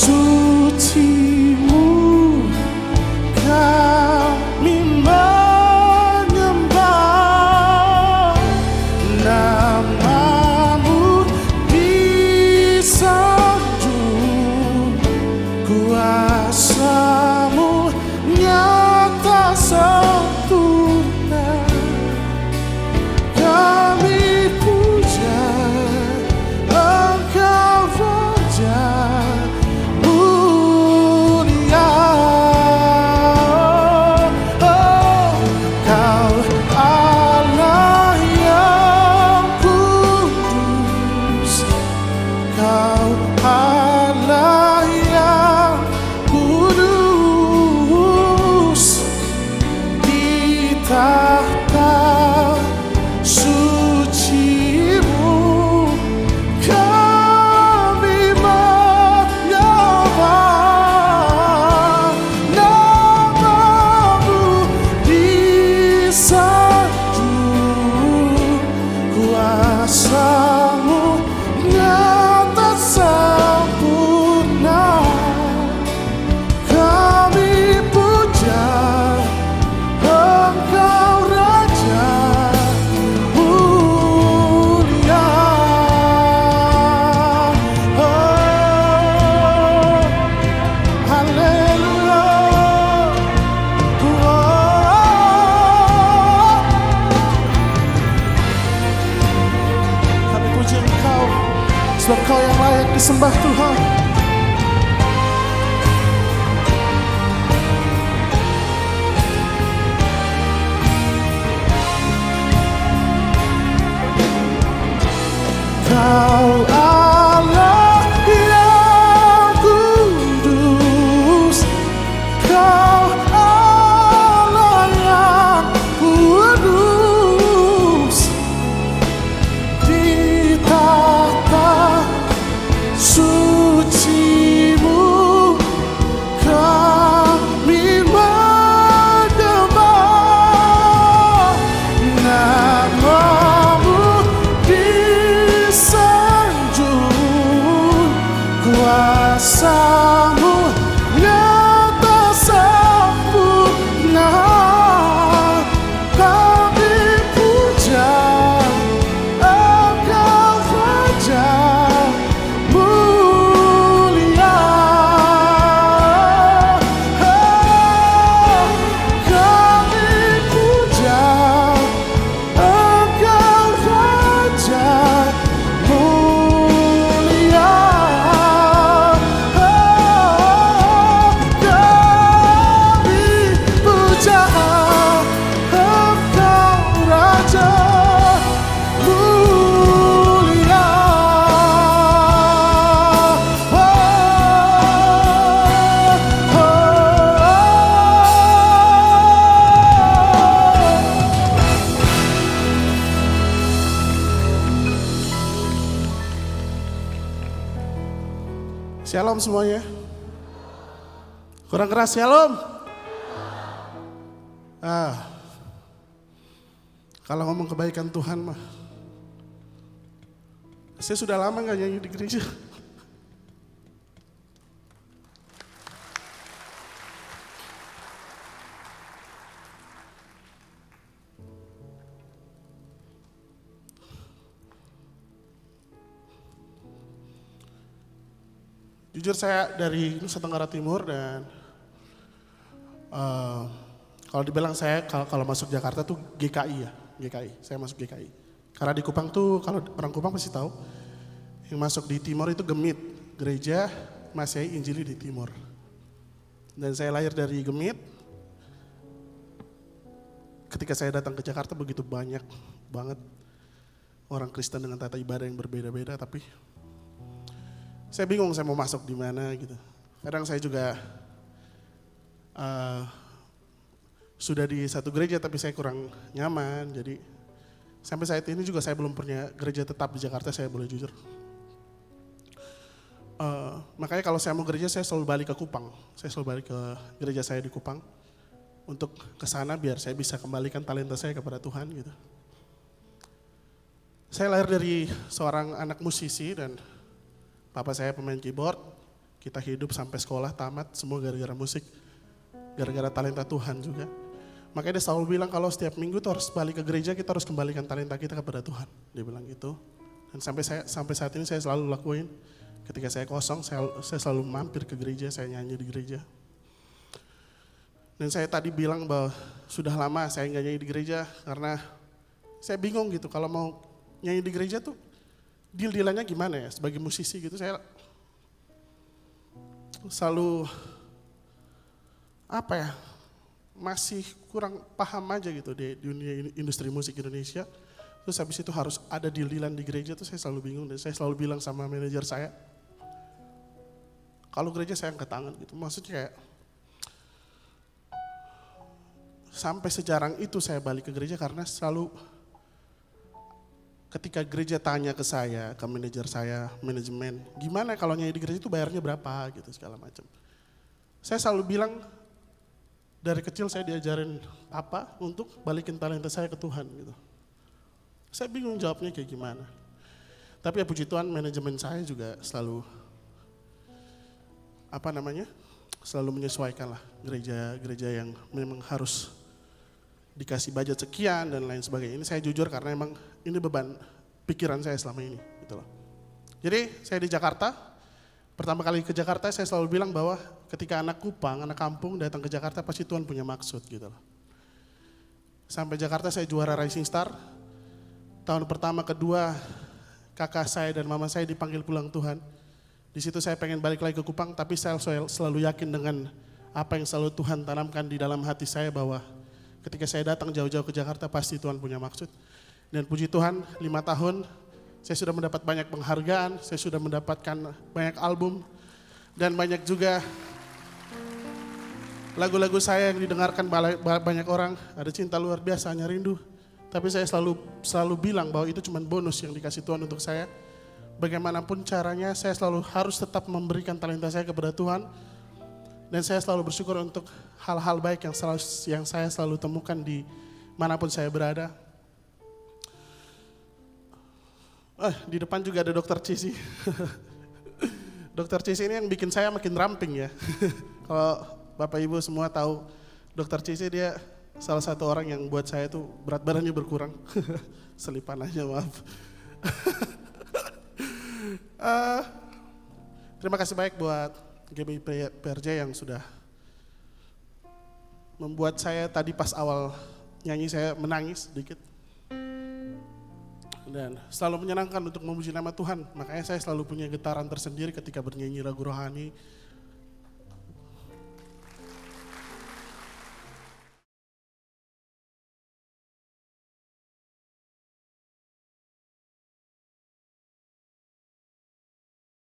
suci-Mu kami menyembah, nama-Mu disanjung, kuasa-Mu nyata sempurna. Kami puja Engkau Raja mulia. Oh, Kau Allah yang kudus, Kau Allah yang kudus, di tahta suci-Mu kami menyembah, nama-Mu disanjung, kuasa-Mu nyata sempurna. Kami puja Engkau Raja mulia. Oh, haleluya. Kami puji Engkau sebab Kau yang layak disembah Tuhan. Kau Allah yang kudus, Kau Allah yang kudus, di tahta suci-Mu kami menyembah, nama-Mu disanjung, kuasa-Mu nyata sempurna. Kami puja Engkau Raja mulia. Kami puja Engkau Raja mulia. Kami puja Engkau Raja mulia. Shalom semuanya. Kurang keras, shalom. Kalau ngomong kebaikan Tuhan mah, saya sudah lama gak nyanyi di gereja. Jujur saya dari Nusa Tenggara Timur dan kalau dibilang saya kalau masuk Jakarta tuh GKI ya, GKI. Saya masuk GKI. Karena di Kupang tuh kalau orang Kupang pasti tahu, yang masuk di Timur itu Gemit, Gereja Masehi Injili di Timur. Dan saya lahir dari Gemit. Ketika saya datang ke Jakarta begitu banyak banget orang Kristen dengan tata ibadah yang berbeda-beda, tapi saya bingung saya mau masuk di mana gitu. Kadang saya juga sudah di satu gereja tapi saya kurang nyaman. Jadi sampai saat ini juga saya belum punya gereja tetap di Jakarta, saya boleh jujur. Makanya kalau saya mau gereja saya selalu balik ke Kupang. Saya selalu balik ke gereja saya di Kupang untuk ke sana biar saya bisa kembalikan talenta saya kepada Tuhan gitu. Saya lahir dari seorang anak musisi dan papa saya pemain keyboard kita hidup sampai sekolah tamat semua gara-gara musik, gara-gara talenta Tuhan juga. Makanya dia selalu bilang kalau setiap minggu tuh harus balik ke gereja, kita harus kembalikan talenta kita kepada Tuhan. Dia bilang gitu. Dan sampai saat ini saya selalu lakuin. Ketika saya kosong, saya selalu mampir ke gereja, saya nyanyi di gereja. Dan saya tadi bilang bahwa sudah lama saya nggak nyanyi di gereja karena saya bingung gitu. Kalau mau nyanyi di gereja tuh deal-dealannya gimana ya? Sebagai musisi gitu saya selalu masih kurang paham aja gitu di dunia industri musik Indonesia. Terus habis itu harus ada deal-dealan di gereja tuh saya selalu bingung dan saya selalu bilang sama manajer saya, kalau gereja saya angkat tangan gitu. Maksudnya kayak sampai sejarang itu saya balik ke gereja karena selalu ketika gereja tanya ke saya, ke manajer saya, manajemen, gimana kalau nyanyi di gereja itu bayarnya berapa gitu segala macam. Saya selalu bilang, dari kecil saya diajarin apa untuk balikin talenta saya ke Tuhan gitu. Saya bingung jawabnya kayak gimana. Tapi ya puji Tuhan manajemen saya juga selalu selalu menyesuaikan lah gereja yang memang harus dikasih budget sekian dan lain sebagainya. Ini saya jujur karena emang ini beban pikiran saya selama ini gitu loh. Jadi saya di Jakarta, pertama kali ke Jakarta saya selalu bilang bahwa ketika anak Kupang, anak kampung datang ke Jakarta pasti Tuhan punya maksud gitu loh. Sampai Jakarta saya juara Rising Star. Tahun pertama, kedua kakak saya dan mama saya dipanggil pulang Tuhan. Di situ saya pengen balik lagi ke Kupang tapi saya selalu yakin dengan apa yang selalu Tuhan tanamkan di dalam hati saya bahwa ketika saya datang jauh-jauh ke Jakarta pasti Tuhan punya maksud. Dan puji Tuhan 5 tahun saya sudah mendapat banyak penghargaan, saya sudah mendapatkan banyak album dan banyak juga lagu-lagu saya yang didengarkan banyak orang. Ada Cinta Luar Biasa, Hanya Rindu. Tapi saya selalu bilang bahwa itu cuma bonus yang dikasih Tuhan untuk saya. Bagaimanapun caranya saya selalu harus tetap memberikan talenta saya kepada Tuhan. Dan saya selalu bersyukur untuk hal-hal baik yang saya selalu temukan di manapun saya berada. Di depan juga ada Dr. Cici. Dr. Cici ini yang bikin saya makin ramping ya. Kalau Bapak Ibu semua tahu Dr. Cici, dia salah satu orang yang buat saya tuh berat badannya berkurang. Selipan aja, maaf. Terima kasih baik buat GBI PRJ yang sudah membuat saya tadi pas awal nyanyi saya menangis sedikit. Dan selalu menyenangkan untuk memuji nama Tuhan. Makanya saya selalu punya getaran tersendiri ketika bernyanyi lagu rohani,